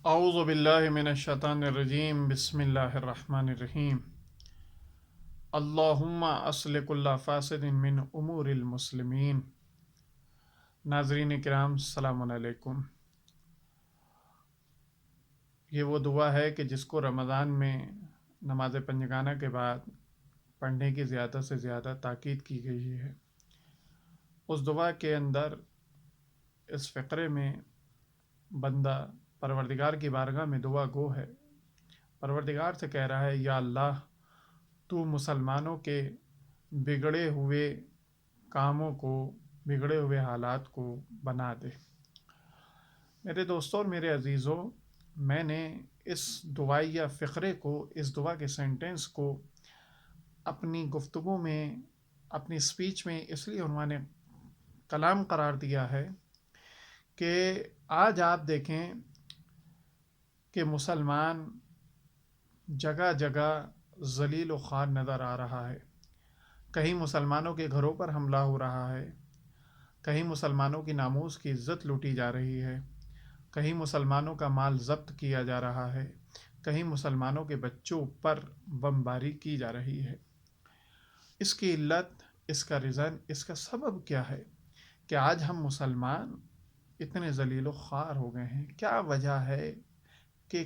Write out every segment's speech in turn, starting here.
اعوذ باللہ من الشیطان الرجیم بسم اللہ الرحمن الرحیم اللہم اصلح کل فاسد من امور المسلمین۔ ناظرین کرام السلام علیکم۔ یہ وہ دعا ہے کہ جس کو رمضان میں نماز پنجگانہ کے بعد پڑھنے کی زیادہ سے زیادہ تاکید کی گئی ہے۔ اس دعا کے اندر اس فقرے میں بندہ پروردگار کی بارگاہ میں دعا گو ہے، پروردگار سے کہہ رہا ہے یا اللہ تو مسلمانوں کے بگڑے ہوئے کاموں کو، بگڑے ہوئے حالات کو بنا دے۔ میرے دوستوں اور میرے عزیزوں، میں نے اس دعائیہ فقرے کو، اس دعا کے سینٹنس کو اپنی گفتگو میں، اپنی سپیچ میں اس لیے عنوان کلام قرار دیا ہے کہ آج آپ دیکھیں کہ مسلمان جگہ جگہ ذلیل و خوار نظر آ رہا ہے۔ کہیں مسلمانوں کے گھروں پر حملہ ہو رہا ہے، کہیں مسلمانوں کی ناموس کی عزت لوٹی جا رہی ہے، کہیں مسلمانوں کا مال ضبط کیا جا رہا ہے، کہیں مسلمانوں کے بچوں پر بمباری کی جا رہی ہے۔ اس کی علت، اس کا ریزن، اس کا سبب کیا ہے کہ آج ہم مسلمان اتنے ذلیل و خوار ہو گئے ہیں؟ کیا وجہ ہے کہ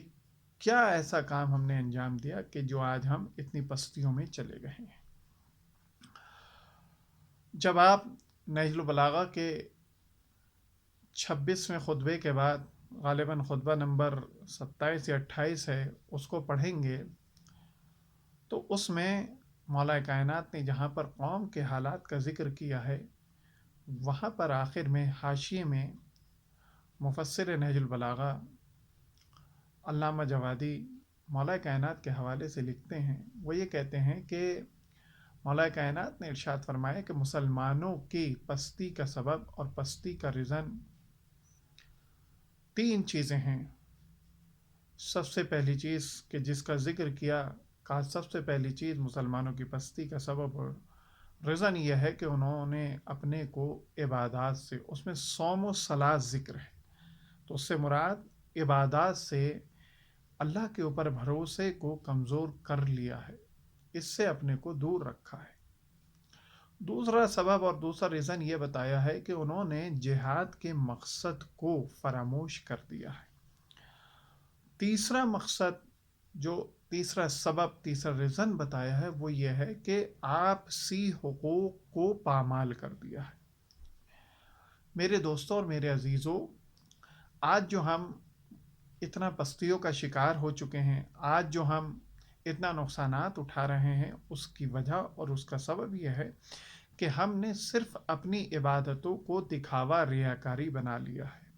کیا ایسا کام ہم نے انجام دیا کہ جو آج ہم اتنی پستیوں میں چلے گئے ہیں؟ جب آپ نہج البلاغہ کے 26ویں خطبے کے بعد، غالباً خطبہ نمبر 27 یا 28 ہے، اس کو پڑھیں گے تو اس میں مولا کائنات نے جہاں پر قوم کے حالات کا ذکر کیا ہے، وہاں پر آخر میں حاشیے میں مفسر نہج البلاغہ علامہ جوادی مولا کائنات کے حوالے سے لکھتے ہیں، وہ یہ کہتے ہیں کہ مولا کائنات نے ارشاد فرمایا کہ مسلمانوں کی پستی کا سبب اور پستی کا ریزن 3 چیزیں ہیں۔ سب سے پہلی چیز کہ جس کا ذکر کیا، کہا سب سے پہلی چیز مسلمانوں کی پستی کا سبب اور ریزن یہ ہے کہ انہوں نے اپنے کو عبادات سے، اس میں صوم و صلاۃ ذکر ہے، تو اس سے مراد عبادات سے اللہ کے اوپر بھروسے کو کمزور کر لیا ہے، اس سے اپنے کو دور رکھا ہے۔ دوسرا سبب اور دوسرا ریزن یہ بتایا ہے کہ انہوں نے جہاد کے مقصد کو فراموش کر دیا ہے۔ تیسرا مقصد، جو تیسرا سبب، تیسرا ریزن بتایا ہے، وہ یہ ہے کہ آپسی حقوق کو پامال کر دیا ہے۔ میرے دوستوں اور میرے عزیزوں، آج جو ہم اتنا پستیوں کا شکار ہو چکے ہیں، آج جو ہم اتنا نقصانات اٹھا رہے ہیں، اس کی وجہ اور اس کا سبب یہ ہے کہ ہم نے صرف اپنی عبادتوں کو دکھاوا، ریاکاری بنا لیا ہے۔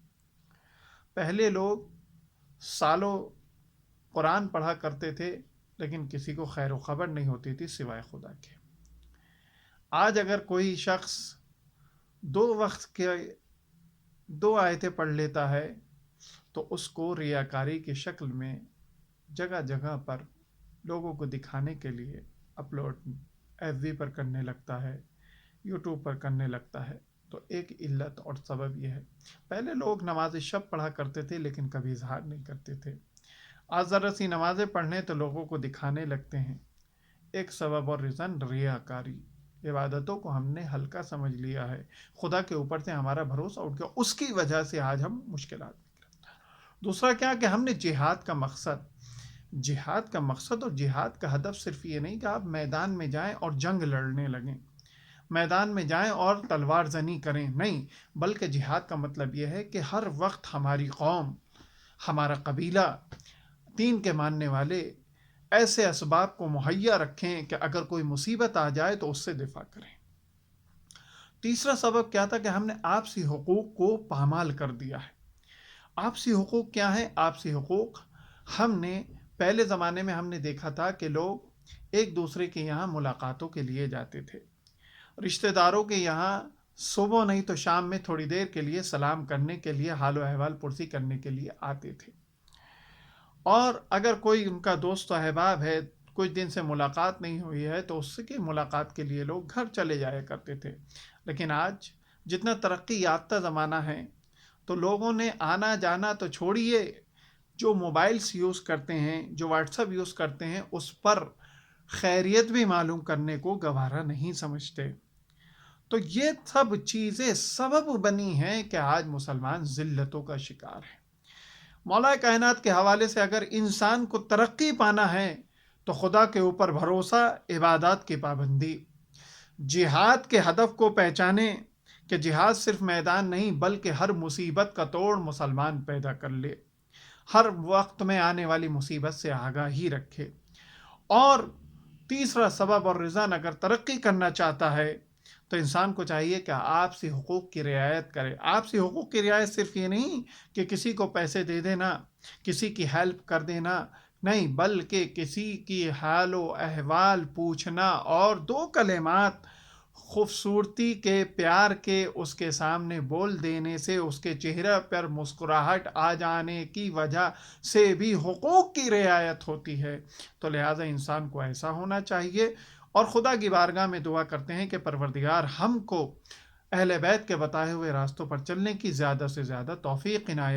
پہلے لوگ سالوں قرآن پڑھا کرتے تھے لیکن کسی کو خیر و خبر نہیں ہوتی تھی سوائے خدا کے۔ آج اگر کوئی شخص 2 وقت کے 2 آیتیں پڑھ لیتا ہے تو اس کو ریاکاری کی شکل میں جگہ جگہ پر لوگوں کو دکھانے کے لیے اپلوڈ ایف بی پر کرنے لگتا ہے، یوٹیوب پر کرنے لگتا ہے۔ تو ایک علت اور سبب یہ ہے، پہلے لوگ نماز شب پڑھا کرتے تھے لیکن کبھی اظہار نہیں کرتے تھے، آج ذرا سی نمازیں پڑھنے تو لوگوں کو دکھانے لگتے ہیں۔ ایک سبب اور ریزن ریاکاری، عبادتوں کو ہم نے ہلکا سمجھ لیا ہے، خدا کے اوپر سے ہمارا بھروسہ اٹھ گیا، اس کی وجہ سے آج ہم مشکلات میں گرفتار۔ دوسرا کیا کہ ہم نے جہاد کا مقصد اور جہاد کا ہدف صرف یہ نہیں کہ آپ میدان میں جائیں اور جنگ لڑنے لگیں، میدان میں جائیں اور تلوار زنی کریں، نہیں، بلکہ جہاد کا مطلب یہ ہے کہ ہر وقت ہماری قوم، ہمارا قبیلہ، دین کے ماننے والے ایسے اسباب کو مہیا رکھیں کہ اگر کوئی مصیبت آ جائے تو اس سے دفاع کریں۔ تیسرا سبب کیا تھا کہ ہم نے آپسی حقوق کو پامال کر دیا ہے۔ آپسی حقوق کیا ہے؟ آپسی حقوق ہم نے پہلے زمانے میں ہم نے دیکھا تھا کہ لوگ ایک دوسرے کے یہاں ملاقاتوں کے لیے جاتے تھے، رشتہ داروں کے یہاں صبح نہیں تو شام میں تھوڑی دیر کے لیے سلام کرنے کے لیے، حال و احوال پرسی کرنے کے لیے آتے تھے، اور اگر کوئی ان کا دوست و احباب ہے، کچھ دن سے ملاقات نہیں ہوئی ہے، تو اس کی ملاقات کے لیے لوگ گھر چلے جایا کرتے تھے۔ لیکن آج جتنا ترقی یافتہ زمانہ ہے تو لوگوں نے آنا جانا تو چھوڑیے، جو موبائلس یوز کرتے ہیں، جو واٹس ایپ یوز کرتے ہیں، اس پر خیریت بھی معلوم کرنے کو گوارا نہیں سمجھتے۔ تو یہ سب چیزیں سبب بنی ہیں کہ آج مسلمان ذلتوں کا شکار ہے۔ مولا کائنات کے حوالے سے اگر انسان کو ترقی پانا ہے تو خدا کے اوپر بھروسہ، عبادات کی پابندی، جہاد کے ہدف کو پہچانے کہ جہاد صرف میدان نہیں بلکہ ہر مصیبت کا توڑ مسلمان پیدا کر لے، ہر وقت میں آنے والی مصیبت سے آگاہی رکھے۔ اور تیسرا سبب اور رضان اگر ترقی کرنا چاہتا ہے تو انسان کو چاہیے کہ آپسی حقوق کی رعایت کرے۔ آپسی حقوق کی رعایت صرف یہ نہیں کہ کسی کو پیسے دے دینا، کسی کی ہیلپ کر دینا، نہیں، بلکہ کسی کی حال و احوال پوچھنا اور دو کلمات خوبصورتی کے، پیار کے اس کے سامنے بول دینے سے اس کے چہرے پر مسکراہٹ آ جانے کی وجہ سے بھی حقوق کی رعایت ہوتی ہے۔ تو لہٰذا انسان کو ایسا ہونا چاہیے، اور خدا کی بارگاہ میں دعا کرتے ہیں کہ پروردگار ہم کو اہل بیت کے بتائے ہوئے راستوں پر چلنے کی زیادہ سے زیادہ توفیق عنایت